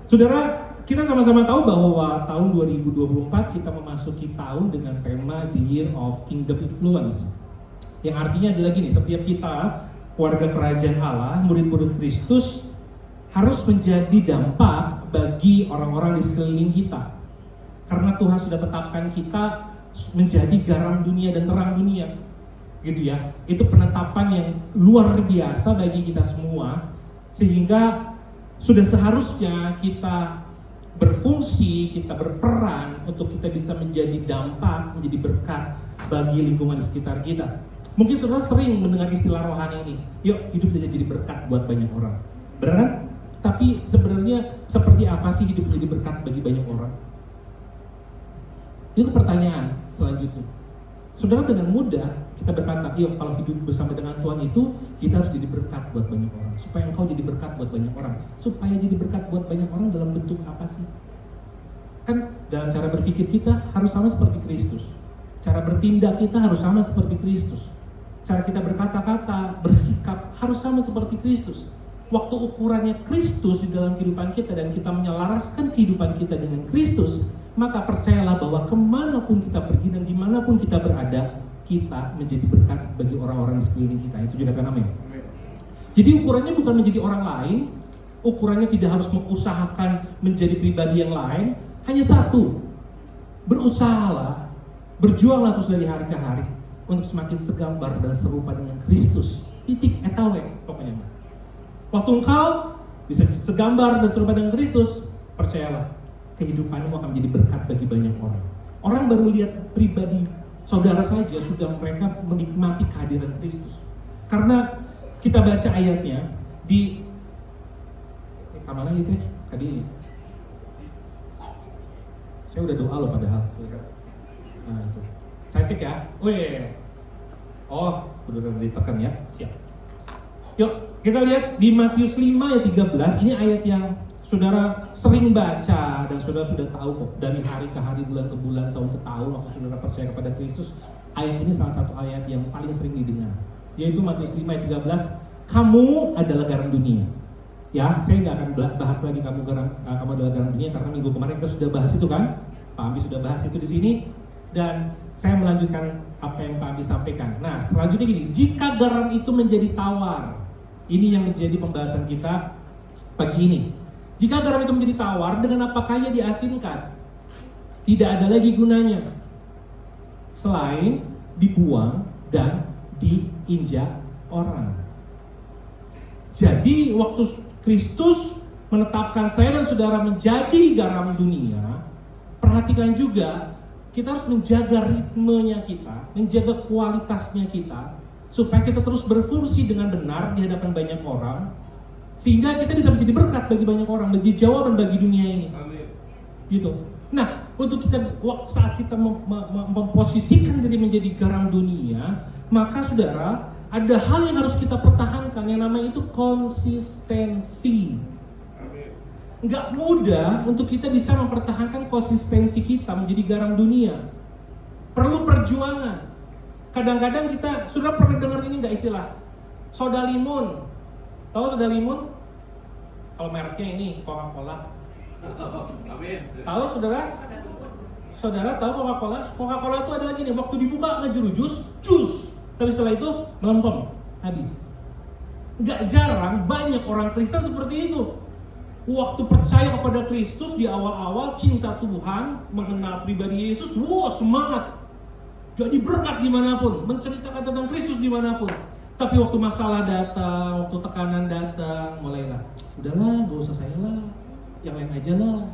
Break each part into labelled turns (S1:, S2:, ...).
S1: Saudara, kita sama-sama tahu bahwa tahun 2024 kita memasuki tahun dengan tema The Year of Kingdom Influence. Yang artinya adalah gini, setiap kita, warga kerajaan Allah, murid-murid Kristus, harus menjadi dampak bagi orang-orang di sekeliling kita. Karena Tuhan sudah tetapkan kita menjadi garam dunia dan terang dunia. Gitu ya. Itu penetapan yang luar biasa bagi kita semua, sehingga sudah seharusnya kita berfungsi, kita berperan untuk kita bisa menjadi dampak, menjadi berkat bagi lingkungan di sekitar kita. Mungkin saudara sering mendengar istilah rohani ini, yuk hidup jadi berkat buat banyak orang. Benar kan? Tapi sebenarnya seperti apa sih hidup menjadi berkat bagi banyak orang? Itu pertanyaan selanjutnya. Saudara, dengan mudah kita berkata, yuk kalau hidup bersama dengan Tuhan itu kita harus jadi berkat buat banyak orang. Supaya engkau jadi berkat buat banyak orang. Supaya jadi berkat buat banyak orang dalam bentuk apa sih? Kan dalam cara berpikir kita harus sama seperti Kristus. Cara bertindak kita harus sama seperti Kristus. Cara kita berkata-kata, bersikap harus sama seperti Kristus. Waktu ukurannya Kristus di dalam kehidupan kita dan kita menyelaraskan kehidupan kita dengan Kristus, maka percayalah bahwa kemanapun kita pergi dan dimanapun kita berada, kita menjadi berkat bagi orang-orang di sekeliling kita. Itu juga kan, amin. Jadi ukurannya bukan menjadi orang lain, ukurannya tidak harus mengusahakan menjadi pribadi yang lain, hanya satu, berusahalah, berjuanglah terus dari hari ke hari untuk semakin segambar dan serupa dengan Kristus. Titik etawe pokoknya. Waktu engkau bisa segambar dan serupa dengan Kristus, percayalah, kehidupanmu akan menjadi berkat bagi banyak orang. Orang baru lihat pribadi saudara saja sudah mereka menikmati kehadiran Kristus. Karena kita baca ayatnya di kemana gitu ya? Tadi ini. Saya udah doa loh padahal. Nah itu. Saya cek ya. Wih. Oh, udah ditekan ya. Siap. Yuk, kita lihat di Matius 5 ayat 13. Ini ayat yang saudara sering baca dan saudara sudah tahu kok dari hari ke hari, bulan ke bulan, tahun ke tahun waktu saudara percaya kepada Kristus. Ayat ini salah satu ayat yang paling sering didengar, yaitu Matius 5 ayat 13, kamu adalah garam dunia. Ya, saya nggak akan bahas lagi kamu adalah garam dunia karena minggu kemarin kita sudah bahas itu kan. Pak Ambi sudah bahas itu di sini dan saya melanjutkan apa yang Pak Ambi sampaikan. Nah, selanjutnya gini, jika garam itu menjadi tawar, ini yang menjadi pembahasan kita pagi ini. Jika garam itu menjadi tawar, dengan apakah ia diasinkan? Tidak ada lagi gunanya selain dibuang dan diinjak orang. Jadi waktu Kristus menetapkan saya dan saudara menjadi garam dunia, perhatikan juga kita harus menjaga ritmenya kita, menjaga kualitasnya kita, supaya kita terus berfungsi dengan benar di hadapan banyak orang, sehingga kita bisa menjadi berkat bagi banyak orang, menjadi jawaban bagi dunia ini. Amin. Gitu. Nah, untuk kita saat kita memposisikan diri menjadi garam dunia, maka saudara, ada hal yang harus kita pertahankan yang namanya itu konsistensi. Amin. Nggak mudah untuk kita bisa mempertahankan konsistensi kita menjadi garam dunia. Perlu perjuangan. Kadang-kadang kita sudah pernah dengar ini nggak istilah soda limun. Tahu soda limun? Kalau mereknya ini Coca-Cola. Amin. Tahu saudara? Saudara tahu Coca-Cola? Coca-Cola itu ada lagi nih, waktu dibuka ngejerujus, jus. Tapi setelah itu melempem, habis. Nggak jarang banyak orang Kristen seperti itu. Waktu percaya kepada Kristus di awal-awal, cinta Tuhan, mengenal pribadi Yesus, wah semangat. Jadi berkat dimanapun, menceritakan tentang Kristus dimanapun. Tapi waktu masalah datang, waktu tekanan datang, mulailah, udahlah, gak usah saya lah, yang lain aja lah,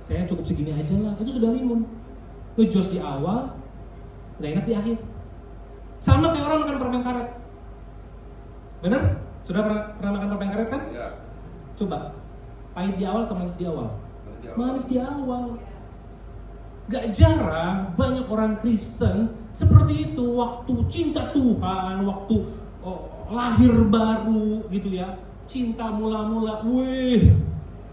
S1: saya cukup segini aja lah. Itu sudah limun. Ngejos di awal, gak enak di akhir. Sama kayak orang makan permen karet. Bener? Sudah pernah makan permen karet kan? Ya. Coba, pahit di awal atau manis di awal? Manis di awal. Gak jarang banyak orang Kristen seperti itu, waktu cinta Tuhan, waktu lahir baru gitu ya, cinta mula-mula,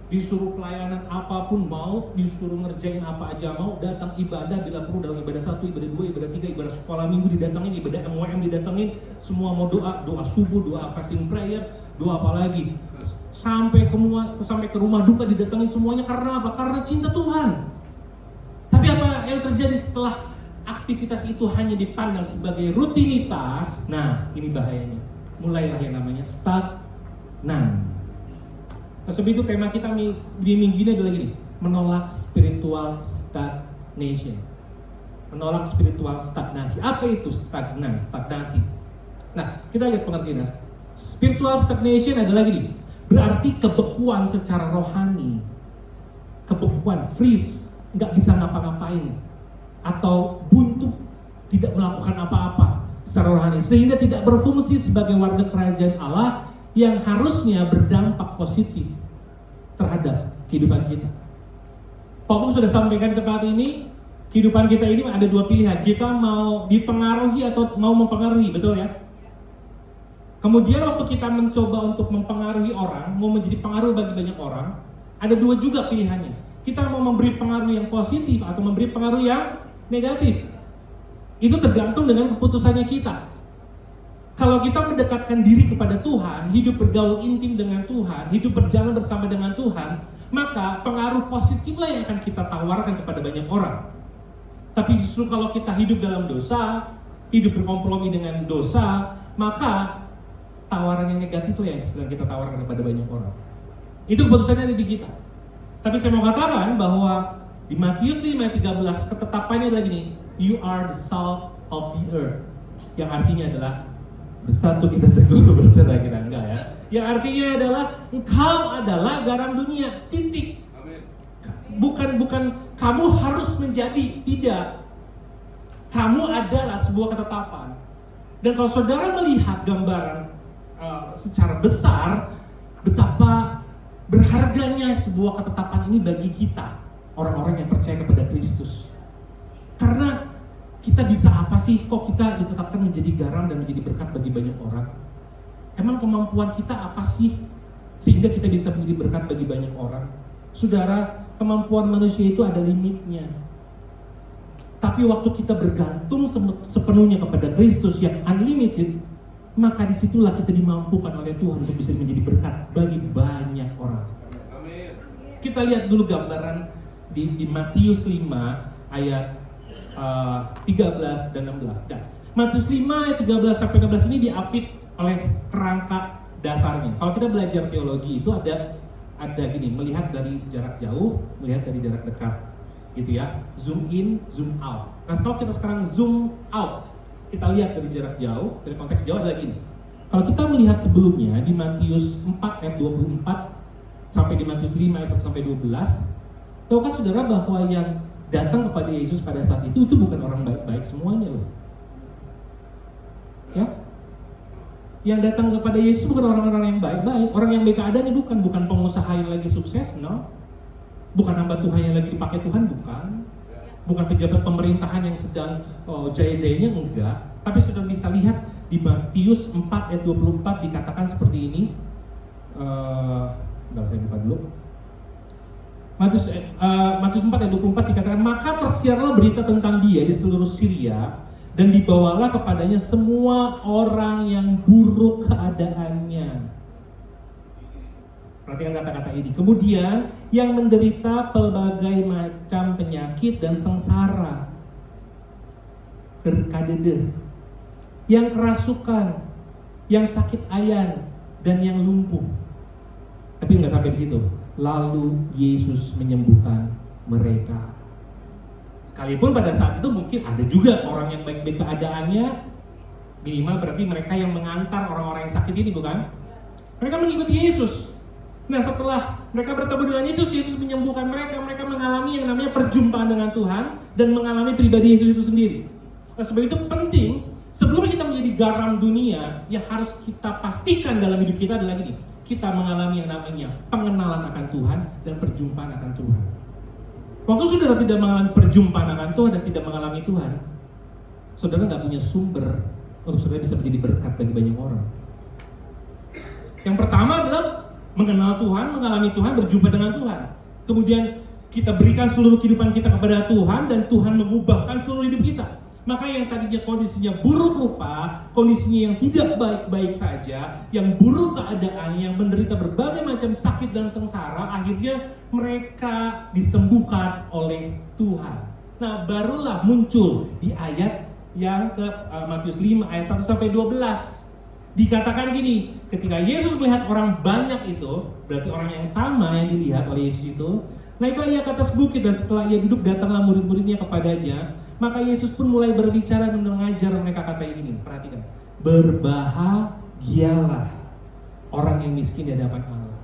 S1: disuruh pelayanan apapun mau, disuruh ngerjain apa aja mau, datang ibadah bila perlu dalam ibadah 1, ibadah 2, ibadah 3, ibadah sekolah minggu didatengin, ibadah MWM didatengin, semua mau doa subuh, doa fasting prayer, doa apa lagi, sampai ke rumah duka didatengin semuanya karena apa? Karena cinta Tuhan. Tapi apa yang terjadi setelah aktivitas itu hanya dipandang sebagai rutinitas? Nah, ini bahayanya. Mulailah yang namanya stagnan. Nah, sebab itu tema kita di minggu ini adalah gini, menolak spiritual stagnation. Menolak spiritual stagnasi. Apa itu stagnasi? Nah, kita lihat pengertiannya. Spiritual stagnation adalah gini, berarti kebekuan secara rohani. Kebekuan, freeze, nggak bisa ngapa-ngapain. Atau buntu, tidak melakukan apa-apa secara rohani. Sehingga tidak berfungsi sebagai warga kerajaan Allah yang harusnya berdampak positif terhadap kehidupan kita. Paulus sudah sampaikan di tempat ini, kehidupan kita ini ada dua pilihan. Kita mau dipengaruhi atau mau mempengaruhi, betul ya? Kemudian waktu kita mencoba untuk mempengaruhi orang, mau menjadi pengaruh bagi banyak orang, ada dua juga pilihannya. Kita mau memberi pengaruh yang positif atau memberi pengaruh yang negatif. Itu tergantung dengan keputusannya kita. Kalau kita mendekatkan diri kepada Tuhan, hidup bergaul intim dengan Tuhan, hidup berjalan bersama dengan Tuhan, maka pengaruh positiflah yang akan kita tawarkan kepada banyak orang. Tapi justru kalau kita hidup dalam dosa, hidup berkompromi dengan dosa, maka tawaran yang negatif lah yang sedang kita tawarkan kepada banyak orang. Itu keputusannya ada di kita. Tapi saya mau katakan bahwa di Matius 5:13 ketetapannya adalah gini, you are the salt of the earth. Yang artinya adalah bersatu kita teguh, bercerai kita enggak ya. Yang artinya adalah engkau adalah garam dunia. Titik. Bukan kamu harus menjadi, tidak. Kamu adalah sebuah ketetapan. Dan kalau saudara melihat gambaran secara besar, betapa berharganya sebuah ketetapan ini bagi kita, orang-orang yang percaya kepada Kristus. Karena kita bisa apa sih kok kita ditetapkan menjadi garam dan menjadi berkat bagi banyak orang? Emang kemampuan kita apa sih sehingga kita bisa menjadi berkat bagi banyak orang? Saudara, kemampuan manusia itu ada limitnya. Tapi waktu kita bergantung sepenuhnya kepada Kristus yang unlimited, maka disitulah kita dimampukan oleh Tuhan untuk bisa menjadi berkat bagi banyak orang. Amin. Kita lihat dulu gambaran di Matius 5 ayat 13 dan 16. Dan Matius 5 ayat 13 sampai 16 ini diapit oleh kerangka dasarnya. Kalau kita belajar teologi itu ada gini, melihat dari jarak jauh, melihat dari jarak dekat, gitu ya. Zoom in, zoom out. Nah, kalau kita sekarang zoom out, kita lihat dari jarak jauh, dari konteks jauh adalah gini. Kalau kita melihat sebelumnya di Matius 4 ayat 24 sampai di Matius 5 ayat 1 sampai 12, tahukah saudara bahwa yang datang kepada Yesus pada saat itu bukan orang baik-baik semuanya loh. Ya? Yang datang kepada Yesus bukan orang-orang yang baik-baik, orang yang baik keadaannya bukan pengusaha yang lagi sukses, no. Bukan hamba Tuhan yang lagi dipakai Tuhan, bukan pejabat pemerintahan yang sedang jaya-jayanya, enggak. Tapi sudah bisa lihat di Matius 4 ayat 24 dikatakan seperti ini. Saya buka dulu. Matius 4 ayat 24 dikatakan, maka tersiarlah berita tentang dia di seluruh Syria, dan dibawalah kepadanya semua orang yang buruk keadaannya. Perhatikan kata-kata ini. Kemudian yang menderita pelbagai macam penyakit dan sengsara, kadede, yang kerasukan, yang sakit ayan, dan yang lumpuh. Tapi nggak sampai di situ. Lalu Yesus menyembuhkan mereka. Sekalipun pada saat itu mungkin ada juga orang yang baik-baik keadaannya, minimal berarti mereka yang mengantar orang-orang yang sakit ini, bukan? Mereka mengikuti Yesus. Nah, setelah mereka bertemu dengan Yesus, Yesus menyembuhkan mereka. Mereka mengalami yang namanya perjumpaan dengan Tuhan dan mengalami pribadi Yesus itu sendiri. Nah, sebab itu penting, sebelum kita menjadi garam dunia, yang harus kita pastikan dalam hidup kita adalah gini, kita mengalami yang namanya pengenalan akan Tuhan dan perjumpaan akan Tuhan. Waktu saudara tidak mengalami perjumpaan akan Tuhan dan tidak mengalami Tuhan, saudara nggak punya sumber untuk saudara bisa menjadi berkat bagi banyak orang. Yang pertama adalah mengenal Tuhan, mengalami Tuhan, berjumpa dengan Tuhan. Kemudian kita berikan seluruh kehidupan kita kepada Tuhan dan Tuhan mengubahkan seluruh hidup kita. Maka yang tadinya kondisinya buruk rupa, kondisinya yang tidak baik-baik saja, yang buruk keadaan, yang menderita berbagai macam sakit dan sengsara, akhirnya mereka disembuhkan oleh Tuhan. Nah, barulah muncul di ayat yang ke Matius 5 ayat 1 sampai 12. Dikatakan gini, ketika Yesus melihat orang banyak itu, berarti orang yang sama yang dilihat oleh Yesus itu, naiklah ia ke atas bukit, dan setelah ia duduk datanglah murid-muridnya kepadanya. Maka Yesus pun mulai berbicara dan mengajar mereka, kata ini, perhatikan, berbahagialah orang yang miskin di hadapan Allah.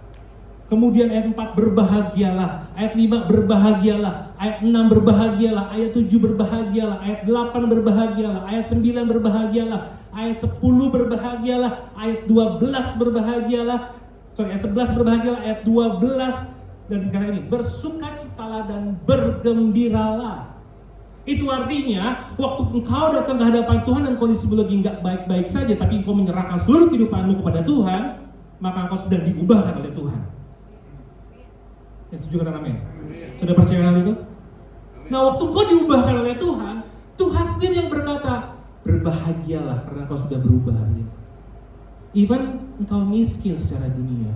S1: Kemudian ayat 4 berbahagialah, ayat 5 berbahagialah, ayat 6 berbahagialah, ayat 7 berbahagialah, ayat 8 berbahagialah, ayat 9 berbahagialah, ayat 10 berbahagialah, ayat 12 berbahagialah, ayat 11 berbahagialah, ayat 12 dan dikatakan ini, bersukacitalah dan bergembiralah. Itu artinya waktu engkau datang ke hadapan Tuhan dan kondisimu lagi nggak baik-baik saja, tapi engkau menyerahkan seluruh kehidupanmu kepada Tuhan, maka engkau sedang diubahkan oleh Tuhan. Ya, setuju kata amin? Sudah percaya hal itu? Nah, waktu engkau diubahkan oleh Tuhan, Tuhan sendiri yang berkata, berbahagialah karena engkau sudah berubah. Even engkau miskin secara dunia,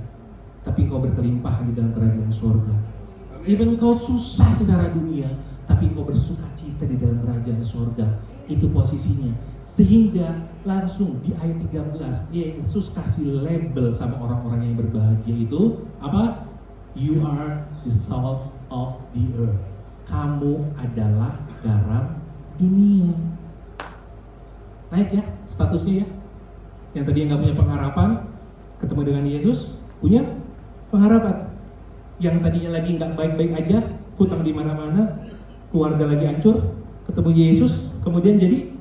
S1: tapi engkau berkelimpahan di dalam kerajaan surga. Even engkau susah secara dunia, tapi engkau bersukacita di dalam kerajaan surga. Itu posisinya. Sehingga langsung di ayat 13 Yesus kasih label sama orang-orang yang berbahagia itu apa? You are the salt of the earth. Kamu adalah garam dunia. Naik ya statusnya ya. Yang tadi nggak punya pengharapan ketemu dengan Yesus punya pengharapan. Yang tadinya lagi nggak baik-baik aja, hutang di mana-mana, keluarga lagi hancur, ketemu Yesus, kemudian jadi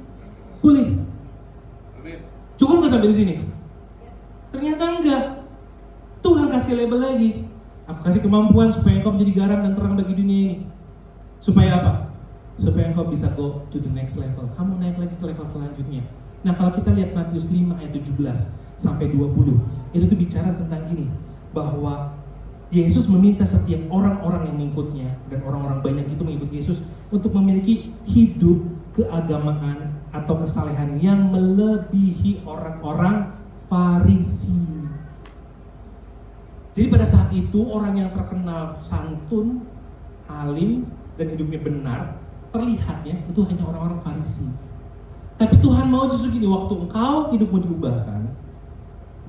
S1: pulih. Cukup nggak sampai di sini? Ternyata enggak. Tuhan kasih label lagi. Aku kasih kemampuan supaya engkau menjadi garam dan terang bagi dunia ini. Supaya apa? Supaya engkau bisa go to the next level. Kamu naik lagi ke level selanjutnya. Nah, kalau kita lihat Matius 5 ayat 17 sampai 20, itu tuh bicara tentang gini, bahwa Yesus meminta setiap orang-orang yang mengikutnya dan orang-orang banyak itu mengikuti Yesus untuk memiliki hidup keagamaan atau kesalehan yang melebihi orang-orang Farisi. Jadi pada saat itu orang yang terkenal santun, alim, dan hidupnya benar, terlihatnya itu hanya orang-orang Farisi. Tapi Tuhan mau justru gini, waktu engkau hidupmu diubahkan,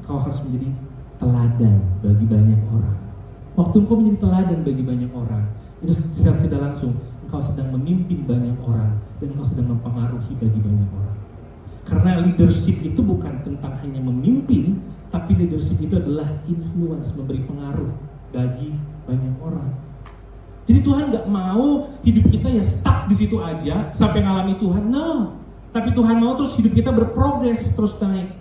S1: engkau harus menjadi teladan bagi banyak orang. Waktu engkau menjadi teladan bagi banyak orang, itu secara tidak langsung engkau sedang memimpin banyak orang dan engkau sedang mempengaruhi bagi banyak orang. Karena leadership itu bukan tentang hanya memimpin, tapi leadership itu adalah influence, memberi pengaruh bagi banyak orang. Jadi Tuhan nggak mau hidup kita ya stuck di situ aja sampai ngalami Tuhan, no. Tapi Tuhan mau terus hidup kita berprogres terus naik,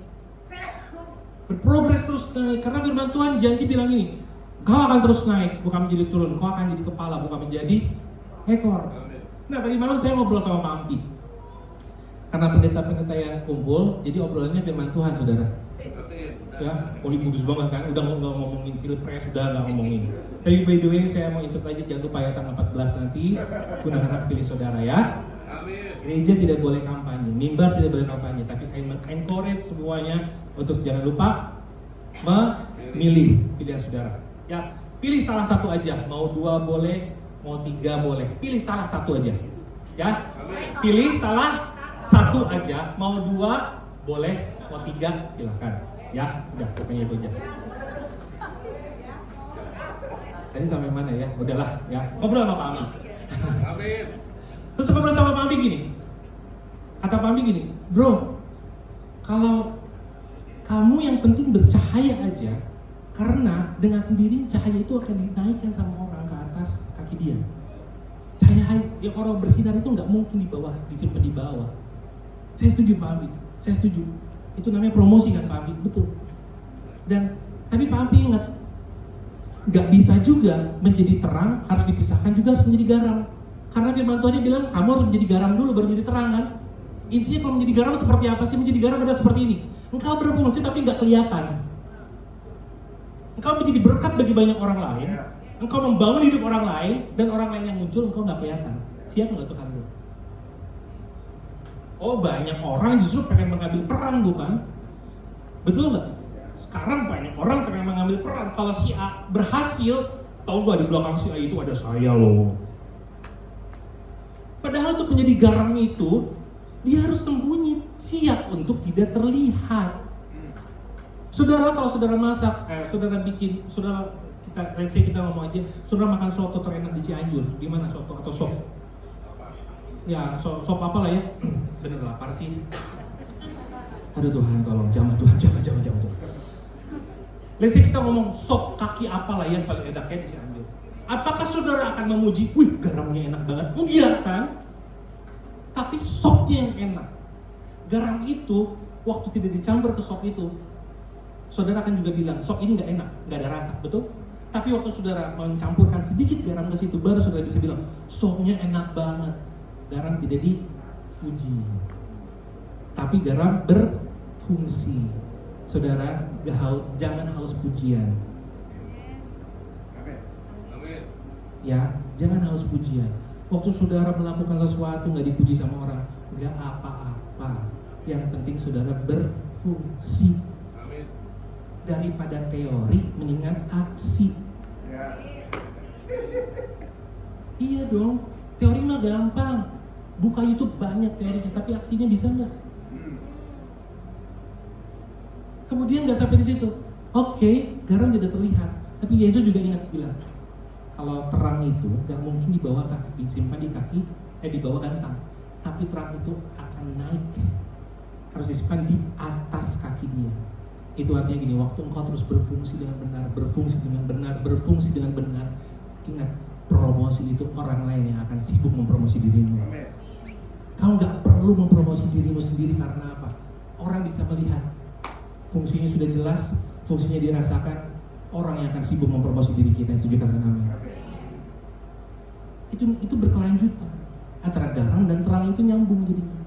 S1: berprogres terus naik. Karena firman Tuhan janji bilang ini, kau akan terus naik, bukan menjadi turun. Kau akan jadi kepala, bukan menjadi ekor. Nah, tadi malam saya ngobrol sama Pak Ampi. Karena pendeta-pendeta yang kumpul, jadi obrolannya firman Tuhan, saudara. Ya, poli kudus banget kan, udah nggak ngomongin pilpres, udah nggak ngomongin. Tapi by the way, saya mau insert aja, jangan lupa ya tanggal 14 nanti, gunakan hak pilih saudara ya. Gereja tidak boleh kampanye, mimbar tidak boleh kampanye, tapi saya encourage semuanya untuk jangan lupa memilih pilihan saudara. Ya, pilih salah satu aja, mau 2 boleh, mau 3 boleh, pilih salah satu aja. Ya, pilih salah satu aja, mau 2 boleh, mau 3 silahkan. Ya, udah pokoknya itu aja. Tadi sampai mana ya? Udahlah ya. Ngobrol sama Pak Ambi. Amin. Terus ngobrol sama Pak Ambi gini. Kata Pak Ambi gini, bro, kalau kamu yang penting bercahaya aja, karena dengan sendiri cahaya itu akan dinaikkan sama orang ke atas kaki dia. Cahaya ya orang bersinar itu nggak mungkin di bawah, disimpan di bawah. Saya setuju Pak Ambi, saya setuju. Itu namanya promosi kan Pak Ambi, betul. Dan tapi Pak Ambi ingat, nggak bisa juga menjadi terang, harus dipisahkan juga harus menjadi garam. Karena firman Tuhan bilang kamu harus menjadi garam dulu baru menjadi terang kan. Intinya kalau menjadi garam seperti apa sih? Menjadi garam adalah seperti ini. Engkau berfungsi tapi nggak kelihatan. Engkau menjadi berkat bagi banyak orang lain. Engkau membangun hidup orang lain dan orang lain yang muncul engkau nggak kelihatan. Siap nggak tuh kalian? Oh, banyak orang justru pengen mengambil peran, bukan? Betul nggak? Sekarang banyak orang pengen mengambil peran. Kalau si A berhasil, tahu gak di belakang si A itu ada saya loh. Padahal untuk menjadi garam itu, dia harus sembunyi, siap untuk tidak terlihat. Saudara, kalau saudara masak, saudara bikin, saudara kita ngomong aja, saudara makan soto terenak di Cianjur, gimana soto atau sop? Ya, sop apa lah ya? Bener lapar sih. Aduh Tuhan, tolong, jangan Tuhan. Let's say kita ngomong sop kaki apa lah yang paling enaknya di Cianjur. Apakah saudara akan memuji, wih garamnya enak banget? Enggak kan? Tapi sopnya yang enak. Garam itu, waktu tidak dicampur ke sop itu, saudara akan juga bilang, sop ini nggak enak, nggak ada rasa, betul? Tapi waktu saudara mencampurkan sedikit garam ke situ, baru saudara bisa bilang, sopnya enak banget. Garam tidak dipuji, tapi garam berfungsi. Saudara, jangan haus pujian. Ya, jangan haus pujian. Waktu saudara melakukan sesuatu nggak dipuji sama orang, nggak apa-apa. Yang penting saudara berfungsi. Daripada teori, mendingan aksi. Iya dong, teori mah gampang. Buka YouTube banyak teorinya, tapi aksinya bisa nggak? Kemudian nggak sampai di situ. Oke, garam tidak terlihat, tapi Yesus juga ingat bilang, kalau terang itu nggak mungkin disimpan di kaki, di bawah gantang, tapi terang itu akan naik, harus disimpan di atas kaki dia. Itu artinya gini, waktu engkau terus berfungsi dengan benar, ingat, promosi itu orang lain yang akan sibuk mempromosi dirimu. Kau nggak perlu mempromosi dirimu sendiri, karena apa? Orang bisa melihat, fungsinya sudah jelas, fungsinya dirasakan, orang yang akan sibuk mempromosi diri kita. Setuju katakan amin. Itu berkelanjutan, antara garam dan terang itu nyambung jadinya.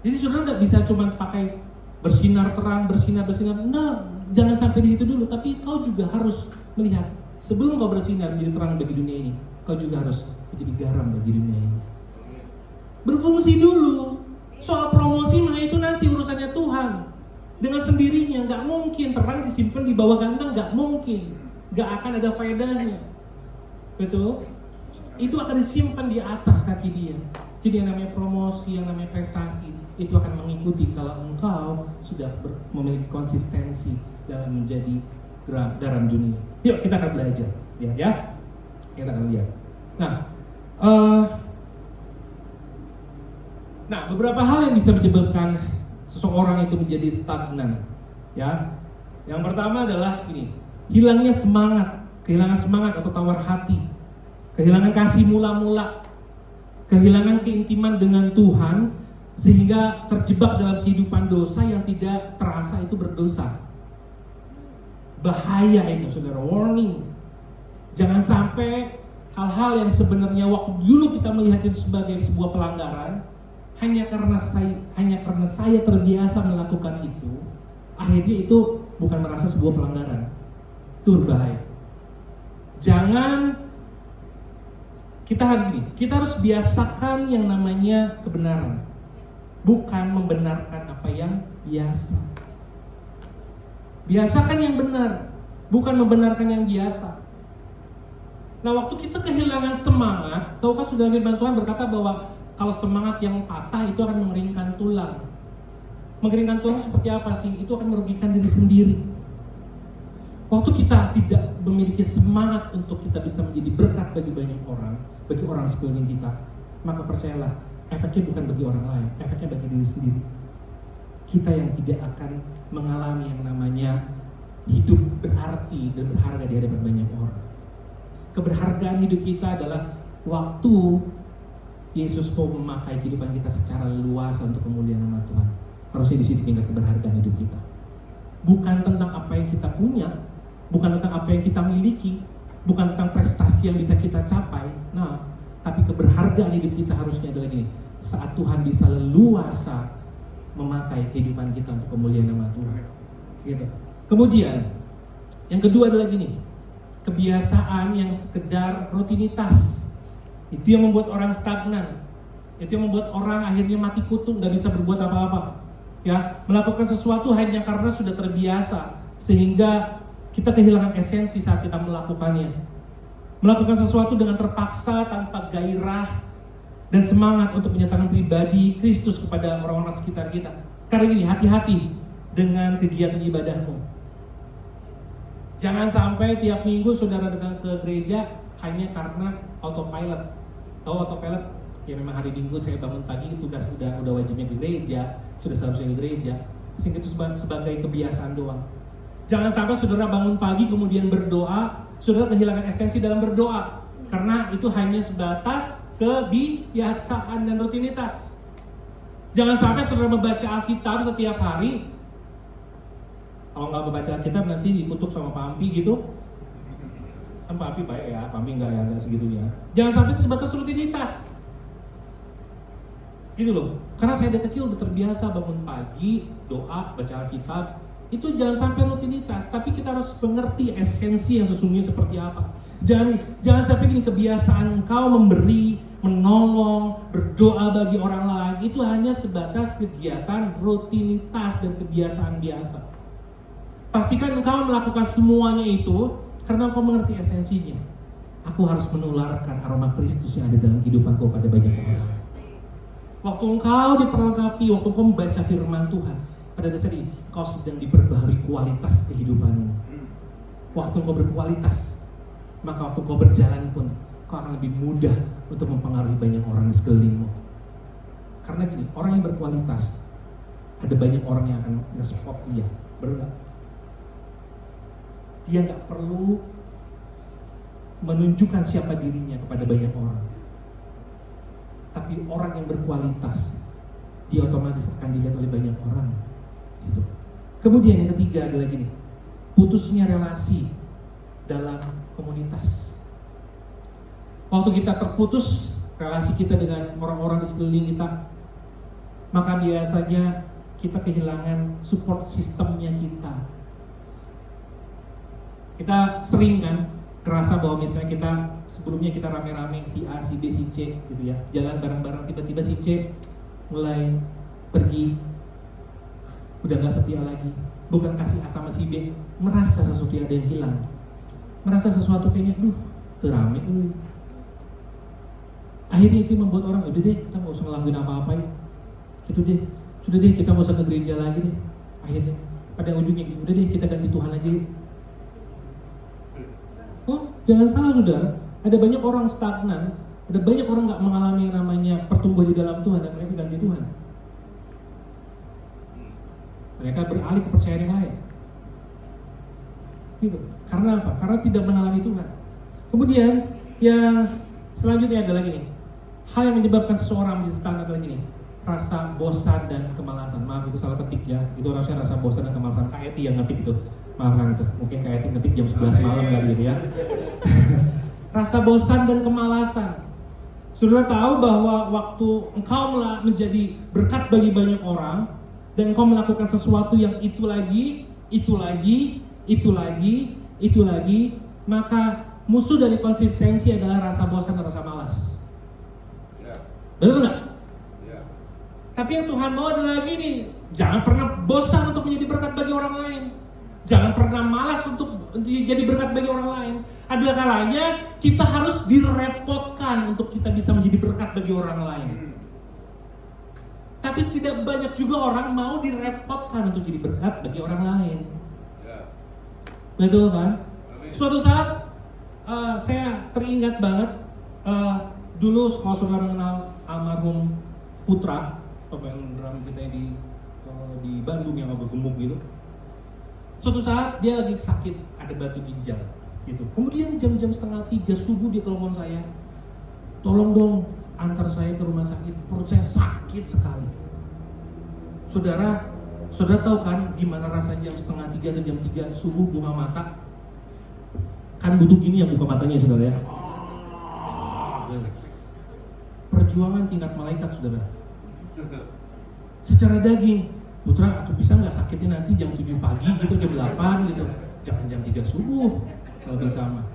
S1: Jadi saudara nggak bisa cuma pakai bersinar terang, bersinar. Nah, jangan sampai di situ dulu. Tapi kau juga harus melihat, sebelum kau bersinar menjadi terang bagi dunia ini, kau juga harus menjadi garam bagi dunia ini. Berfungsi dulu. Soal promosi mah itu nanti urusannya Tuhan. Dengan sendirinya, nggak mungkin terang disimpan di bawah gantang, nggak mungkin. Nggak akan ada faedahnya. Betul? Itu akan disimpan di atas kaki dia. Jadi yang namanya promosi, yang namanya prestasi, itu akan mengikuti kalau engkau sudah memiliki konsistensi dalam menjadi garam dunia. Yuk kita akan belajar, lihat ya. Kita akan lihat. Nah, beberapa hal yang bisa menyebabkan seseorang itu menjadi stagnan, ya. Yang pertama adalah ini, hilangnya semangat, kehilangan semangat atau tawar hati, kehilangan kasih mula-mula, kehilangan keintiman dengan Tuhan, sehingga terjebak dalam kehidupan dosa yang tidak terasa itu berdosa. Bahaya itu saudara, warning. Jangan sampai hal-hal yang sebenarnya waktu dulu kita melihat itu sebagai sebuah pelanggaran, hanya karena saya terbiasa melakukan itu, akhirnya itu bukan merasa sebuah pelanggaran. Itu berbahaya. Kita harus biasakan yang namanya kebenaran, bukan membenarkan apa yang biasa. Biasakan yang benar, bukan membenarkan yang biasa. Nah, waktu kita kehilangan semangat, tahukah saudara, firman Tuhan berkata bahwa kalau semangat yang patah itu akan mengeringkan tulang. Mengeringkan tulang seperti apa sih? Itu akan merugikan diri sendiri. Waktu kita tidak memiliki semangat untuk kita bisa menjadi berkat bagi banyak orang, bagi orang sekeliling kita, maka percayalah, efeknya bukan bagi orang lain, efeknya bagi diri sendiri. Kita yang tidak akan mengalami yang namanya hidup berarti dan berharga di hadapan banyak orang. Keberhargaan hidup kita adalah waktu Yesus mau memakai kehidupan kita secara luas untuk kemuliaan nama Tuhan. Harusnya di situ tingkat keberhargaan hidup kita. Bukan tentang apa yang kita punya, bukan tentang apa yang kita miliki, bukan tentang prestasi yang bisa kita capai. Nah, tapi keberhargaan hidup kita harusnya adalah gini, saat Tuhan bisa leluasa memakai kehidupan kita untuk kemuliaan nama Tuhan. Gitu. Kemudian, yang kedua adalah gini, kebiasaan yang sekedar rutinitas. Itu yang membuat orang stagnan. Itu yang membuat orang akhirnya mati kutu, nggak bisa berbuat apa-apa. Ya, melakukan sesuatu hanya karena sudah terbiasa, sehingga kita kehilangan esensi saat kita melakukannya. Melakukan sesuatu dengan terpaksa, tanpa gairah dan semangat untuk menyatakan pribadi Kristus kepada orang-orang sekitar kita. Karena gini, hati-hati dengan kegiatan ibadahmu. Jangan sampai tiap minggu saudara datang ke gereja hanya karena autopilot. Tahu autopilot? Ya memang hari Minggu saya bangun pagi, tugas udah wajibnya di gereja, sudah seharusnya di gereja, sehingga itu sebagai kebiasaan doang. Jangan sampai saudara bangun pagi kemudian berdoa, saudara kehilangan esensi dalam berdoa, karena itu hanya sebatas kebiasaan dan rutinitas. Jangan sampai saudara membaca Alkitab setiap hari, kalau nggak membaca Alkitab nanti dikutuk sama Pak Ampi gitu. Kan Pak Ampi baik ya, Pak Ampi nggak segitunya. Jangan sampai itu sebatas rutinitas. Gitu loh, karena saya dari kecil udah terbiasa bangun pagi, doa, baca Alkitab. Itu jangan sampai rutinitas, tapi kita harus mengerti esensi yang sesungguhnya seperti apa. Jangan sampai gini, kebiasaan engkau memberi, menolong, berdoa bagi orang lain itu hanya sebatas kegiatan rutinitas dan kebiasaan biasa. Pastikan engkau melakukan semuanya itu karena engkau mengerti esensinya. Aku harus menularkan aroma Kristus yang ada dalam kehidupanku pada banyak orang. Waktu engkau diperlengkapi, waktu engkau membaca firman Tuhan, pada dasarnya engkau sedang diperbaharui kualitas kehidupanmu. Waktu engkau berkualitas, maka waktu engkau berjalan pun engkau akan lebih mudah untuk mempengaruhi banyak orang di sekelilingmu. Karena gini, orang yang berkualitas, ada banyak orang yang akan nge-spot dia. Benar gak? Dia gak perlu menunjukkan siapa dirinya kepada banyak orang. Tapi orang yang berkualitas, dia otomatis akan dilihat oleh banyak orang. Gitu. Kemudian yang ketiga adalah gini, putusnya relasi dalam komunitas. Waktu kita terputus relasi kita dengan orang-orang di sekeliling kita, maka biasanya kita kehilangan support sistemnya kita. Kita sering kan kerasa bahwa misalnya kita sebelumnya kita rame-rame si A, si B, si C gitu ya, jalan bareng-bareng, tiba-tiba si C mulai pergi, udah gak setia lagi, bukan kasih A sama si B, merasa sesuatu yang ada yang hilang, merasa sesuatu kayaknya, terame, akhirnya itu membuat orang, udah deh kita gak usah ngelakuin apa-apa ya, gitu deh, sudah deh kita gak usah ke gereja lagi deh, akhirnya pada ujungnya, udah deh kita ganti Tuhan aja yuk. Oh, jangan salah saudara, ada banyak orang stagnan, ada banyak orang nggak mengalami yang namanya pertumbuhan di dalam Tuhan dan mereka ganti Tuhan. Mereka beralih ke kepercayaan yang lain. Gitu. Karena apa? Karena tidak mengalami Tuhan. Kemudian yang selanjutnya adalah gini, hal yang menyebabkan seseorang menjadi stagnan adalah gini, rasa bosan dan kemalasan. Maaf itu salah ketik ya, itu harusnya rasa bosan dan kemalasan. Kak Eti yang ngetik itu. Maaf kan itu, mungkin Kak Eti ngetik jam 11 malam kali ini ya. Rasa bosan dan kemalasan. Saudara tahu bahwa waktu engkau menjadi berkat bagi banyak orang dan engkau melakukan sesuatu yang itu lagi, maka musuh dari konsistensi adalah rasa bosan dan rasa malas. Benar nggak? Tapi yang Tuhan mau adalah gini, jangan pernah bosan untuk menjadi berkat bagi orang lain. Jangan pernah malas untuk jadi berkat bagi orang lain. Ada kalanya kita harus direpotkan untuk kita bisa menjadi berkat bagi orang lain. Tapi tidak banyak juga orang mau direpotkan untuk jadi berkat bagi orang lain. Betul kan? Suatu saat saya teringat banget dulu kalau saudara mengenal almarhum Putra, pemain drum kita di Bandung yang agak gemuk gitu. Suatu saat dia lagi sakit, ada batu ginjal gitu. Kemudian jam-jam 2:30 subuh dia telepon saya, tolong dong antar saya ke rumah sakit, perut saya sakit sekali. Saudara tahu kan gimana rasanya jam 2:30 atau jam 3 subuh buka mata? Kan butuh gini ya buka matanya saudara ya. Perjuangan tingkat malaikat saudara. Secara daging, Putra, atau bisa nggak sakitnya nanti jam 7 pagi gitu, jam 8 gitu. Jangan jam 3 subuh, kalau bisa mah.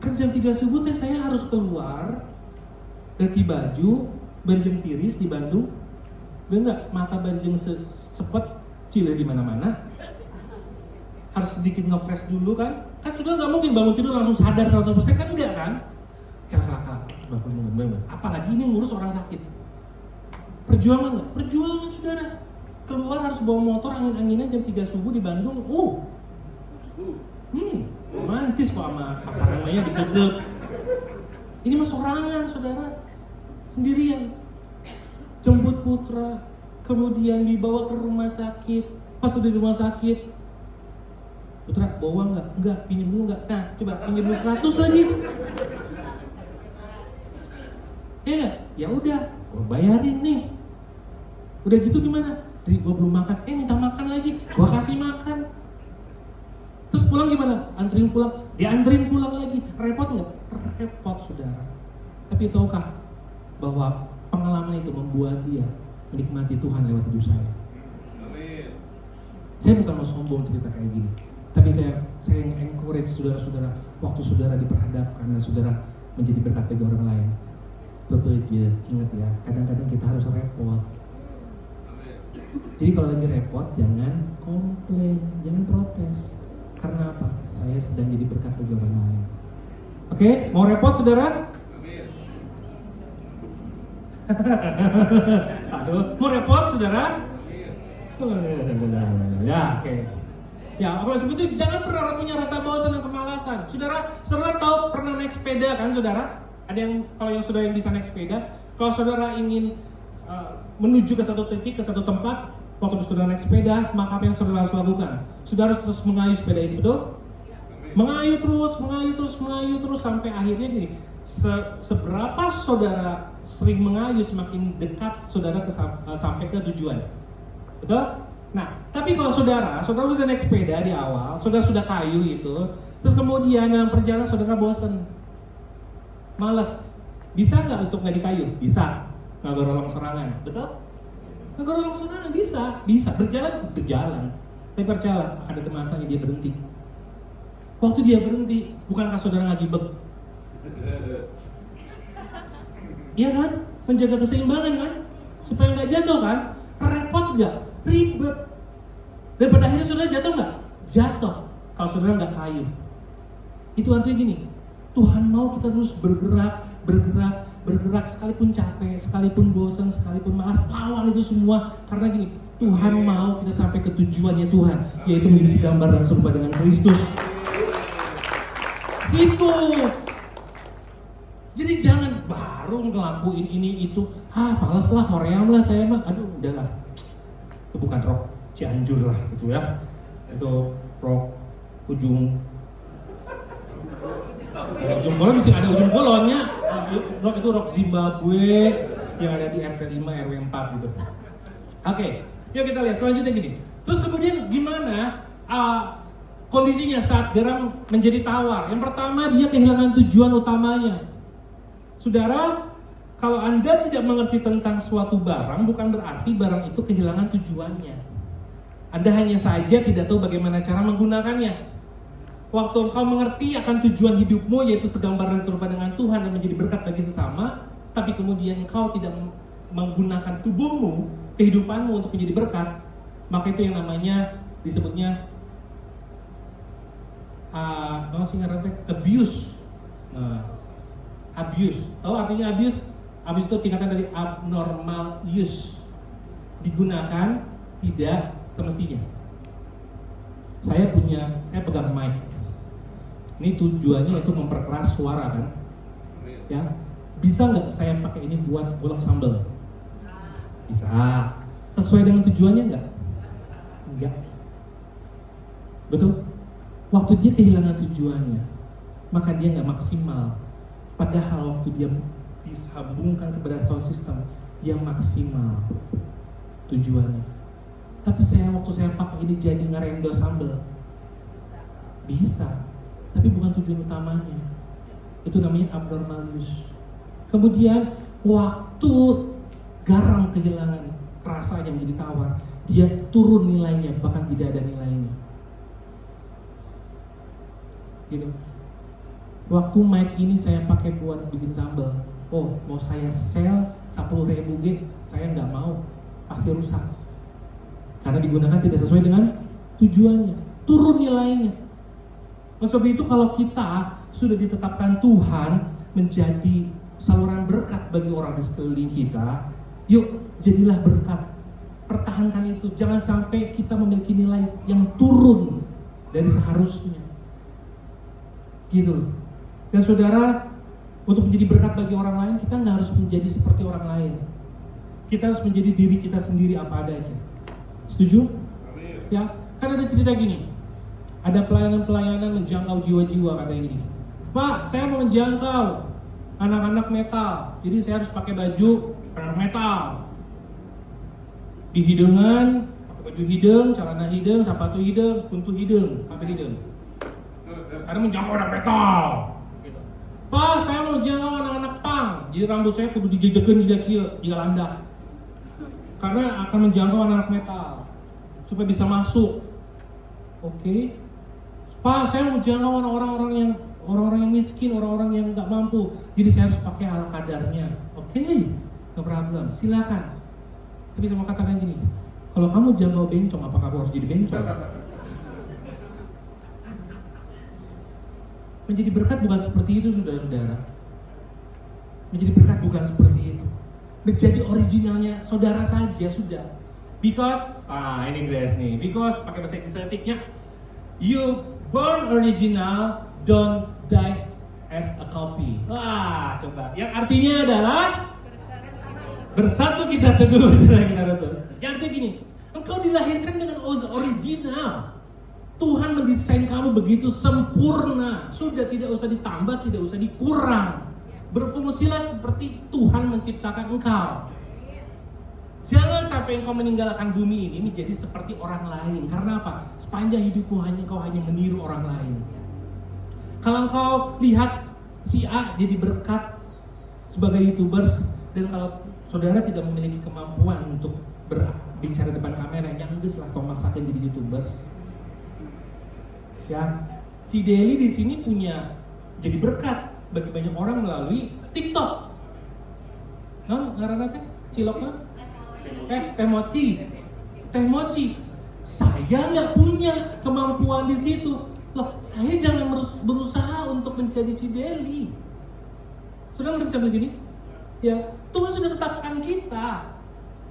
S1: Kan jam 3 subuh teh saya harus keluar ganti baju, berjeng tiris di Bandung, udah nggak mata berjeng sepet, cile di mana-mana, harus sedikit nge-fresh dulu kan sudah nggak mungkin bangun tidur langsung sadar 100% kan enggak kan? Apalagi ini ngurus orang sakit. Perjuangan nggak? Perjuangan saudara. Keluar harus bawa motor angin-anginan jam 3 subuh di Bandung. Romantis kok sama pasangan Maya dikegep. Ini mah sorangan saudara, sendirian. Jemput putra, kemudian dibawa ke rumah sakit. Pas udah di rumah sakit, putra bawa nggak? Enggak, pinjam dulu nggak? Nah, coba pinjam dulu 100 lagi. Ya nggak? Ya udah, gua bayarin nih. Udah gitu gimana? Dri, gua belum makan. Minta makan lagi. Gua kasih makan. Terus pulang gimana? Anterin pulang. Dianterin pulang lagi. Repot nggak? Repot saudara. Tapi tahukah bahwa pengalaman itu membuat dia menikmati Tuhan lewat hidup saya. Amin. Saya bukan mau sombong cerita kayak gini, tapi saya encourage saudara-saudara waktu saudara diperhadapkan dan saudara menjadi berkat bagi orang lain. Bebeje, ingat ya, kadang-kadang kita harus repot. Amin. Jadi kalau lagi repot jangan komplain, jangan protes. Karena apa? Saya sedang jadi berkat bagi orang lain. Oke, mau repot saudara? Aduh, mau repot saudara? Ya, oke. Ya, kalau seperti itu jangan pernah punya rasa bosan dan kemalasan. Saudara tahu pernah naik sepeda kan saudara? Ada yang kalau yang saudara yang bisa naik sepeda, kalau saudara ingin menuju ke satu titik, ke satu tempat, waktu saudara naik sepeda, maka apa yang saudara harus lakukan? Saudara harus terus mengayuh sepeda itu, betul? Mengayuh terus sampai akhirnya gini. Seberapa saudara sering mengayuh, semakin dekat saudara sampai ke tujuan. Betul? Nah, tapi kalau saudara sudah naik sepeda di awal, saudara sudah kayu itu, terus kemudian dalam perjalanan saudara bosan, malas, bisa nggak untuk nggak dikayu? Bisa. Nggak berolong sorangan, betul? Nggak berolong sorangan, bisa. Berjalan. Tapi percayalah, akan ada masanya dia berhenti. Waktu dia berhenti, bukankah saudara nggak gibek? Iya kan? Menjaga keseimbangan kan? Supaya nggak jatuh kan? Repot nggak? Ribet. Dan pada akhirnya saudara jatuh nggak? Jatuh. Kalau saudara nggak kayu. Itu artinya gini, Tuhan mau kita terus bergerak sekalipun capek, sekalipun bosan, sekalipun malas, lawan itu semua. Karena gini, Tuhan mau kita sampai ke tujuannya Tuhan, yaitu menjadi gambar dan serupa dengan Kristus. Itu. Jadi jangan baru ngelakuin ini itu, males lah, hoream lah saya mah, aduh udahlah. Itu bukan rock Cianjur lah gitu ya. Itu rock ujung kolon bisa ada ujung kolonnya. Rock itu rock Zimbabwe yang ada di RT 5 RW 4 gitu. Oke, yuk kita lihat selanjutnya gini. Terus kemudian gimana kondisinya saat garam menjadi tawar? Yang pertama dia kehilangan tujuan utamanya. Saudara, kalau Anda tidak mengerti tentang suatu barang, bukan berarti barang itu kehilangan tujuannya. Anda hanya saja tidak tahu bagaimana cara menggunakannya. Waktu engkau mengerti akan tujuan hidupmu, yaitu segambar dan serupa dengan Tuhan dan menjadi berkat bagi sesama, tapi kemudian engkau tidak menggunakan tubuhmu, kehidupanmu untuk menjadi berkat, maka itu yang namanya disebutnya abuse. Abuse. Tahu artinya abuse? Abuse itu tingkatan dari abnormal use. Digunakan tidak semestinya. Saya pegang mic. Ini tujuannya untuk memperkeras suara kan? Ya. Bisa nggak saya pakai ini buat golok sambal? Bisa. Sesuai dengan tujuannya nggak? Enggak. Betul? Waktu dia kehilangan tujuannya, maka dia nggak maksimal. Padahal waktu dia disambungkan kepada sound system, dia maksimal tujuannya. Tapi waktu saya pakai ini jadi ngerendo sambal, bisa, tapi bukan tujuan utamanya. Itu namanya abnormal use. Kemudian waktu garam kehilangan rasanya menjadi tawar, dia turun nilainya, bahkan tidak ada nilainya. Gitu. Waktu mic ini saya pakai buat bikin sambal, oh mau saya sell 10.000 G, saya nggak mau, pasti rusak. Karena digunakan tidak sesuai dengan tujuannya, turun nilainya. Oleh sebab itu kalau kita sudah ditetapkan Tuhan menjadi saluran berkat bagi orang di sekeliling kita, yuk jadilah berkat. Pertahankan itu, jangan sampai kita memiliki nilai yang turun dari seharusnya. Gitu. Dan saudara, untuk menjadi berkat bagi orang lain, kita nggak harus menjadi seperti orang lain. Kita harus menjadi diri kita sendiri apa adanya. Setuju? Ya, kan ada cerita gini. Ada pelayanan-pelayanan menjangkau jiwa-jiwa katanya gini. Pak, saya mau menjangkau anak-anak metal, jadi saya harus pakai baju metal. Di hidangan, pakai baju hidung, celana hidung, sepatu hidung, kuntu hidung, pakai hidung. Karena menjangkau anak metal. Gitu. Pak, saya mau menjangkau anak-anak punk, jadi rambut saya kudu dijejekin di kaki, di landak. Karena akan menjangkau anak metal supaya bisa masuk. Oke. Pak, saya mau menjangkau orang-orang yang miskin, orang-orang yang nggak mampu. Jadi saya harus pakai ala kadarnya. Oke, no problem. Silakan. Tapi saya mau katakan gini, kalau kamu jangkau bencong, apakah kamu harus jadi bencong? Menjadi berkat bukan seperti itu, saudara-saudara. Menjadi berkat bukan seperti itu. Menjadi originalnya saudara saja sudah. Because, ini Grace nih. Because pakai bahasa Inggrisnya, you born original, don't die as a copy. Wah, coba. Yang artinya adalah bersatu kita teguh, kita teguh. Yang artinya gini, engkau dilahirkan dengan original. Tuhan mendesain kamu begitu sempurna, sudah tidak usah ditambah, tidak usah dikurang. Berfungsilah seperti Tuhan menciptakan engkau. Jangan sampai engkau meninggalkan bumi ini menjadi seperti orang lain. Karena apa? Sepanjang hidupmu engkau hanya meniru orang lain. Kalau engkau lihat si A jadi berkat sebagai YouTubers, dan kalau saudara tidak memiliki kemampuan untuk berbicara depan kamera, nyangges lah tong maksakan jadi YouTubers. Ya, Cideli di sini punya jadi berkat bagi banyak orang melalui TikTok. Non, ngaranna teh cilok teh mochi. Saya nggak punya kemampuan di situ. Loh, saya jangan berusaha untuk menjadi Cideli. Saudara ngerti sampai sini? Ya, Tuhan sudah tetapkan kita.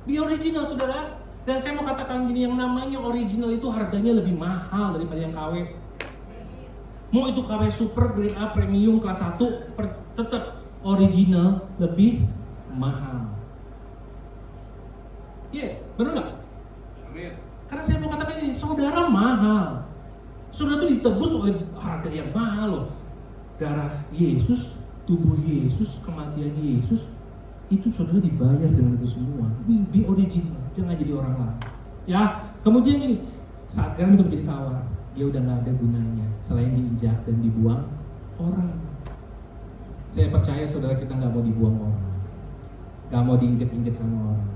S1: Be original, saudara. Dan saya mau katakan gini, yang namanya original itu harganya lebih mahal daripada yang KW. Mau itu KW super, grade A, premium, kelas 1, tetap original lebih mahal. Iya, benar nggak? Amin. Karena saya mau katakan ini, saudara mahal. Saudara itu ditebus oleh harga yang mahal loh. Darah Yesus, tubuh Yesus, kematian Yesus, itu saudara dibayar dengan itu semua. Be original, jangan jadi orang lain. Ya, kemudian gini, saat garam itu menjadi tawar, dia udah nggak ada gunanya selain diinjak dan dibuang orang. Saya percaya saudara kita nggak mau dibuang orang, nggak mau diinjak-injak sama orang.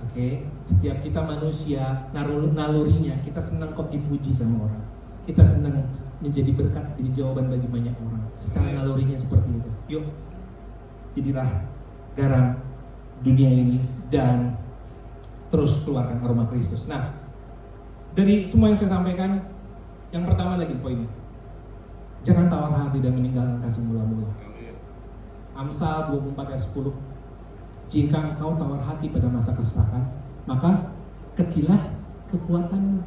S1: Oke, setiap kita manusia, nalurinya kita senang kok dipuji sama orang. Kita senang menjadi berkat, jadi jawaban bagi banyak orang. Secara nalurinya seperti itu. Yuk, jadilah garam dunia ini dan terus keluarkan aroma Kristus. Nah, dari semua yang saya sampaikan, yang pertama lagi poinnya, jangan tawar hati dan meninggalkan kasih mula-mula. Amsal 24 ayat 10. Jika engkau tawar hati pada masa kesesakan, maka kecilah kekuatanmu.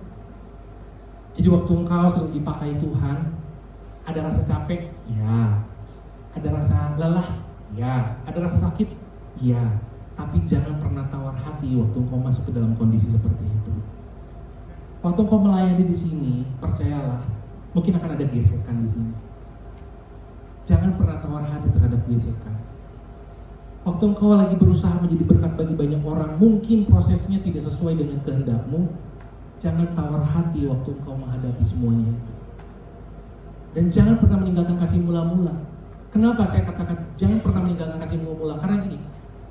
S1: Jadi waktu engkau sering dipakai Tuhan, ada rasa capek, ya. Ada rasa lelah, ya. Ada rasa sakit, ya. Tapi jangan pernah tawar hati waktu engkau masuk ke dalam kondisi seperti itu. Waktu engkau melayani di sini, percayalah, mungkin akan ada gesekan di sini. Jangan pernah tawar hati terhadap gesekan. Waktu engkau lagi berusaha menjadi berkat bagi banyak orang, mungkin prosesnya tidak sesuai dengan kehendakmu. Jangan tawar hati waktu engkau menghadapi semuanya itu. Dan jangan pernah meninggalkan kasih mula-mula. Kenapa saya katakan jangan pernah meninggalkan kasih mula-mula? Karena gini,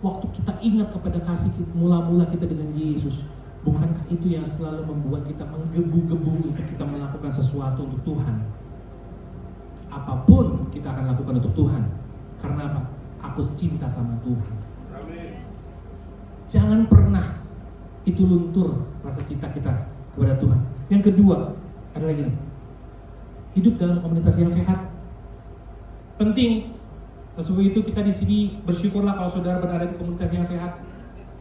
S1: waktu kita ingat kepada kasih mula-mula kita dengan Yesus, bukankah itu yang selalu membuat kita menggebu-gebu untuk kita melakukan sesuatu untuk Tuhan? Apapun kita akan lakukan untuk Tuhan. Karena apa? aku cinta sama Tuhan. Jangan pernah itu luntur rasa cinta kita kepada Tuhan. Yang kedua, ada lagi nih. Hidup dalam komunitas yang sehat. Penting. Sebab itu kita di sini bersyukurlah kalau saudara berada di komunitas yang sehat.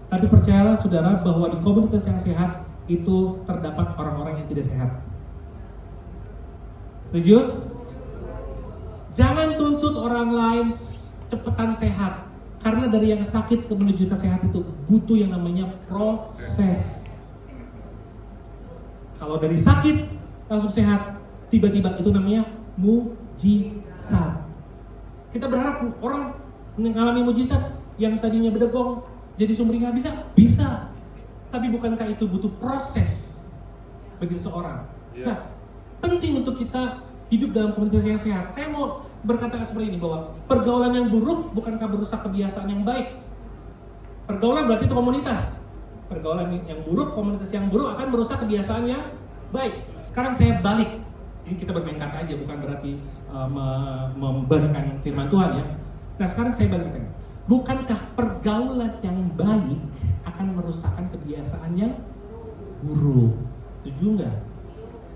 S1: Tapi percayalah saudara bahwa di komunitas yang sehat itu terdapat orang-orang yang tidak sehat. Setuju? Jangan tuntut orang lain cepetan sehat. Karena dari yang sakit ke menuju ke sehat itu butuh yang namanya proses. Kalau dari sakit langsung sehat, tiba-tiba itu namanya mujizat. Kita berharap orang mengalami mujizat yang tadinya bedegong jadi sumringah bisa. Tapi bukankah itu butuh proses bagi seseorang? Nah, penting untuk kita hidup dalam komunitas yang sehat. Saya mau berkata seperti ini, bahwa pergaulan yang buruk bukankah merusak kebiasaan yang baik. Pergaulan berarti itu komunitas. Pergaulan yang buruk, komunitas yang buruk akan merusak kebiasaan yang baik. Sekarang saya balik. Ini kita bermain kata aja, bukan berarti membenarkan firman Tuhan ya. Nah sekarang saya balikkan. Bukankah pergaulan yang baik akan merusakkan kebiasaan yang buruk? Setuju nggak?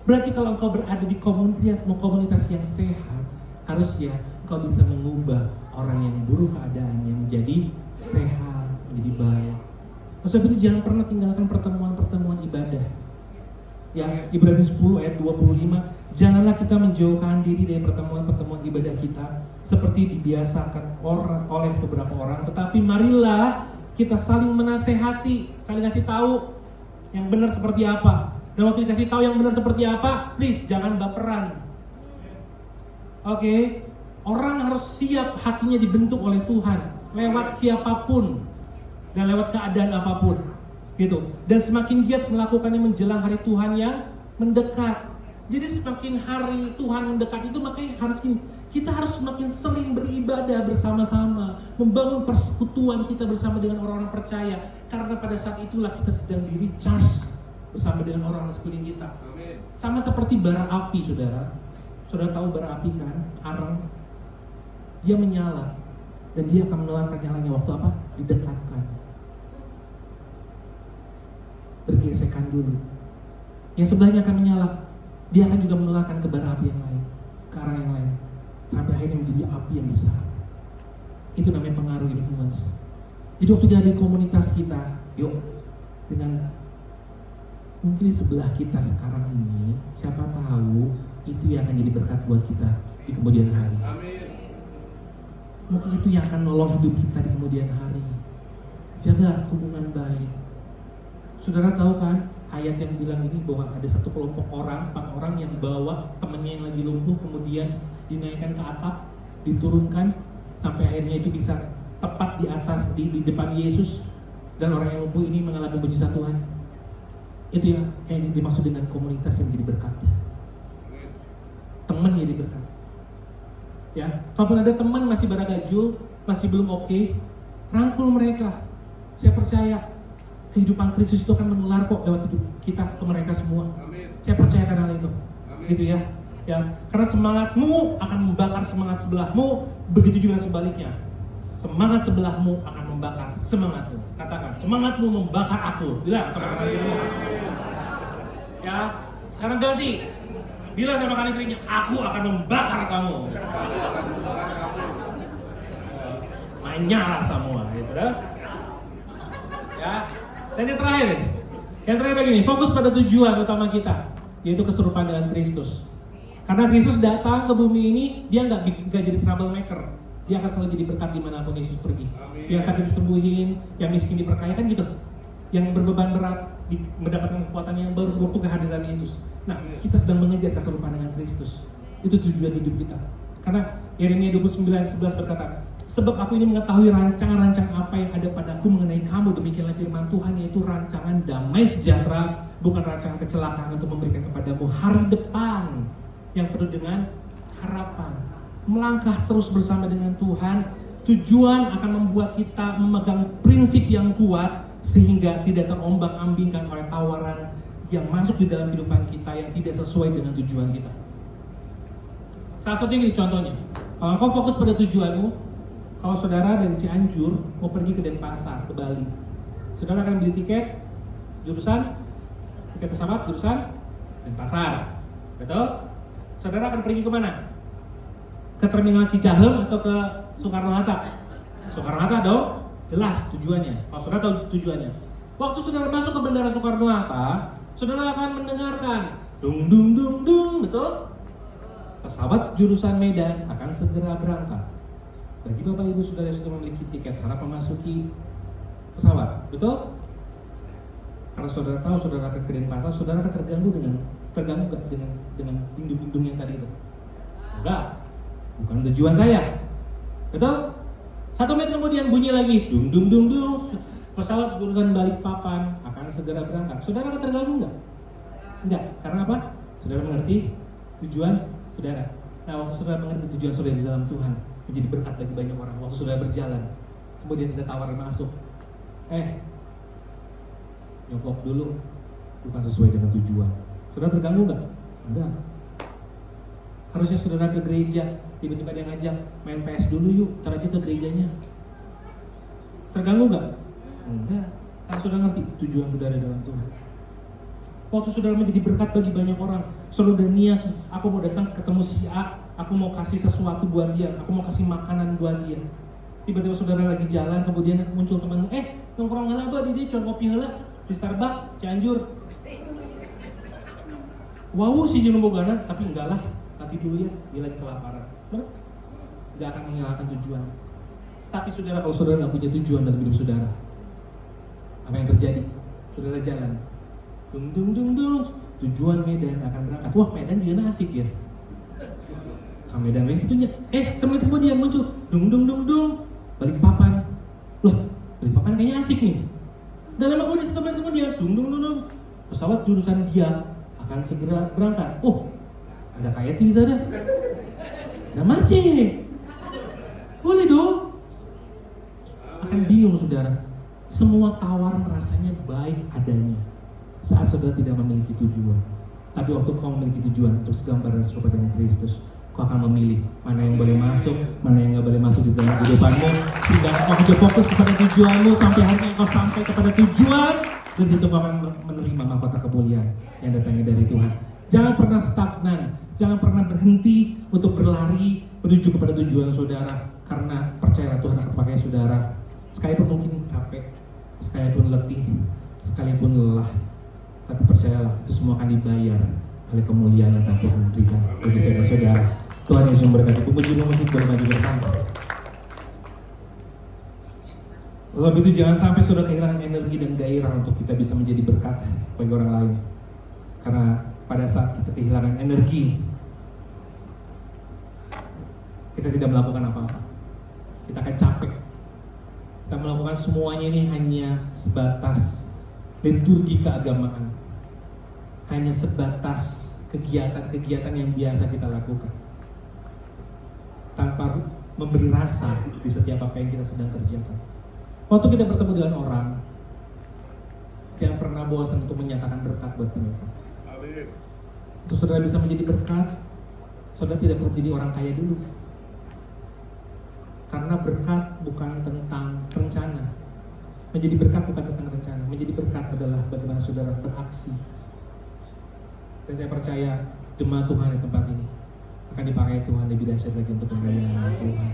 S1: Berarti kalau engkau berada di komunitas yang sehat, harusnya engkau bisa mengubah orang yang buruk keadaannya menjadi sehat, menjadi baik. Sebab itu jangan pernah tinggalkan pertemuan-pertemuan ibadah. Ya, Ibrani 10 ayat 25, janganlah kita menjauhkan diri dari pertemuan-pertemuan ibadah kita seperti dibiasakan oleh beberapa orang, tetapi marilah kita saling menasehati, saling kasih tahu yang benar seperti apa. Dan waktu dikasih tahu yang benar seperti apa, please jangan baperan. Oke, orang harus siap hatinya dibentuk oleh Tuhan lewat siapapun dan lewat keadaan apapun, gitu. Dan semakin giat melakukannya menjelang hari Tuhan yang mendekat. Jadi semakin hari Tuhan mendekat itu makanya harus kita harus semakin sering beribadah bersama-sama, membangun persekutuan kita bersama dengan orang-orang percaya. Karena pada saat itulah kita sedang di-recharge bersama dengan orang-orang sekeliling kita. Sama seperti bara api, saudara. Saudara tahu bara api kan, arang, dia menyala dan dia akan mengeluarkan nyalanya waktu apa? Didekatkan, bergesekan dulu. Yang sebelahnya akan menyala, dia akan juga menularkan ke bara api yang lain, ke arah yang lain, sampai akhirnya menjadi api yang besar. Itu namanya pengaruh, influence. Jadi waktu kita di komunitas kita, yuk dengan mungkin di sebelah kita sekarang ini, siapa tahu itu yang akan jadi berkat buat kita di kemudian hari. Amin. Mungkin itu yang akan nolong hidup kita di kemudian hari. Jaga hubungan baik. Saudara tahu kan ayat yang bilang ini bahwa ada satu kelompok orang, 4 orang yang bawa temannya yang lagi lumpuh, kemudian dinaikkan ke atap, diturunkan sampai akhirnya itu bisa tepat di atas di depan Yesus, dan orang yang lumpuh ini mengalami mujizat Tuhan. Itu yang dimaksud dengan komunitas yang jadi berkat. Teman jadi berkat. Ya, kalaupun ada teman masih baragajul, masih belum oke, rangkul mereka. Saya percaya kehidupan Kristus itu akan menular kok lewat hidup kita ke mereka semua. Amin. Saya percaya hal itu. Amin. Gitu ya. Ya, karena semangatmu akan membakar semangat sebelahmu, begitu juga sebaliknya. Semangat sebelahmu akan membakar semangatmu. Katakan, semangatmu membakar aku. Bilang sama kanan kirinya. Ya, sekarang ganti. Bilang sama kanan kirinya, aku akan membakar kamu. Main nyala semua, gitu dah. Ya. Dan yang terakhir lagi nih, fokus pada tujuan utama kita, yaitu keserupaan dengan Kristus. Karena Kristus datang ke bumi ini, dia nggak jadi troublemaker. Dia akan selalu jadi berkat dimanapun Yesus pergi. Amin. Yang sakit disembuhin, yang miskin diperkaya, kan gitu. Yang berbeban berat mendapatkan kekuatan yang baru waktu kehadiran Yesus. Nah, kita sedang mengejar keserupaan dengan Kristus. Itu tujuan hidup kita. Karena Yeremia 29:11 berkata, sebab aku ini mengetahui rancangan-rancangan apa yang ada padaku mengenai kamu, demikianlah firman Tuhan, yaitu rancangan damai sejahtera, bukan rancangan kecelakaan, untuk memberikan kepadamu hari depan yang penuh dengan harapan. Melangkah terus bersama dengan Tuhan, tujuan akan membuat kita memegang prinsip yang kuat sehingga tidak terombang-ambingkan oleh tawaran yang masuk di dalam kehidupan kita yang tidak sesuai dengan tujuan kita. Salah satunya ini contohnya, kalau kau fokus pada tujuanmu, Kalau saudara dari Cianjur mau pergi ke Denpasar, ke Bali, saudara akan beli tiket pesawat jurusan Denpasar, betul? Saudara akan pergi kemana? Ke Terminal Cicahem atau ke Soekarno-Hatta? Soekarno-Hatta dong, jelas tujuannya. Kalau saudara tahu tujuannya, waktu saudara masuk ke Bandara Soekarno-Hatta, saudara akan mendengarkan dung dung dung dung, betul? Pesawat jurusan Medan akan segera berangkat. Bagi Bapak Ibu Saudara yang sudah memiliki tiket harap memasuki pesawat, betul? Karena saudara tahu saudara akan ke Denpasar, saudara akan terganggu gak dengan dindung-dindung yang tadi itu? Enggak, bukan tujuan saya, betul? 1 menit kemudian bunyi lagi, dung dung dung dung, pesawat jurusan Balikpapan akan segera berangkat. Saudara akan terganggu enggak? Enggak, karena apa? Saudara mengerti tujuan saudara. Nah, waktu saudara mengerti tujuan saudara di dalam Tuhan, menjadi berkat bagi banyak orang. Waktu saudara berjalan, kemudian ada tawaran masuk, nyogok dulu, bukan sesuai dengan tujuan. Saudara terganggu nggak? Enggak. Harusnya saudara ke gereja, tiba-tiba dia ngajak main PS dulu yuk, ntar aja ke gerejanya. Terganggu nggak? Enggak. Karena saudara ngerti tujuan saudara dalam Tuhan. Waktu saudara menjadi berkat bagi banyak orang, saudara udah niat, aku mau datang ketemu si A, aku mau kasih sesuatu buat dia, aku mau kasih makanan buat dia. Tiba-tiba saudara lagi jalan, kemudian muncul temanmu, nongkrong heula ba di dia, coba kopi heula di Starbucks, Cianjur. Wow, si Juno Bogana, tapi enggak lah, nanti dulu ya, dia lagi kelaparan. Benar? Enggak akan menghilangkan tujuan. Tapi saudara, kalau saudara nggak punya tujuan dalam hidup saudara, apa yang terjadi? Saudara jalan, dung dung dung dung, tujuan Medan akan berangkat. Wah, Medan juga asik ya. Sama Medan itu nya. Semenit kemudian muncul dung dung dung dung, Balikpapan. Loh, Balikpapan kayaknya asik nih. Dalam waktu 1 menit kemudian dung dung dung dung, pesawat jurusan dia akan segera berangkat. Oh, ada kayak di sana. Ada macet. Boleh dong. Akan bingung saudara. Semua tawaran rasanya baik adanya saat saudara tidak memiliki tujuan. Tapi waktu kau memiliki tujuan untuk segambar dan serupa dengan Kristus, kau akan memilih mana yang boleh masuk, mana yang nggak boleh masuk di dalam kehidupanmu, sehingga kau bisa fokus kepada tujuanmu sampai akhirnya kau sampai kepada tujuan. Dan situ kau akan menerima mahkota kemuliaan yang datangnya dari Tuhan. Jangan pernah stagnan, jangan pernah berhenti untuk berlari menuju kepada tujuan saudara, karena percayalah Tuhan akan pakai saudara. Sekalipun mungkin capek, sekalipun letih, sekalipun lelah, tapi percayalah itu semua akan dibayar oleh kemuliaan yang akan Tuhan berikan bagi saudara-saudara. Tuhan Yesus memberkati. Pemuji musik boleh maju ke depan. Sebab itu jangan sampai saudara kehilangan energi dan gairah untuk kita bisa menjadi berkat bagi orang lain. Karena pada saat kita kehilangan energi, kita tidak melakukan apa-apa. Kita akan capek. Kita melakukan semuanya ini hanya sebatas liturgi keagamaan, hanya sebatas kegiatan-kegiatan yang biasa kita lakukan, tanpa memberi rasa di setiap apa yang kita sedang kerjakan. Waktu kita bertemu dengan orang, jangan pernah bosan untuk menyatakan berkat buat mereka. Untuk saudara bisa menjadi berkat, saudara tidak perlu menjadi orang kaya dulu. Karena berkat bukan tentang rencana. Menjadi berkat bukan tentang rencana. Menjadi berkat adalah bagaimana saudara beraksi. Dan saya percaya jemaat Tuhan di tempat ini akan dipakai Tuhan lebih dahsyat lagi untuk kemuliaan Tuhan.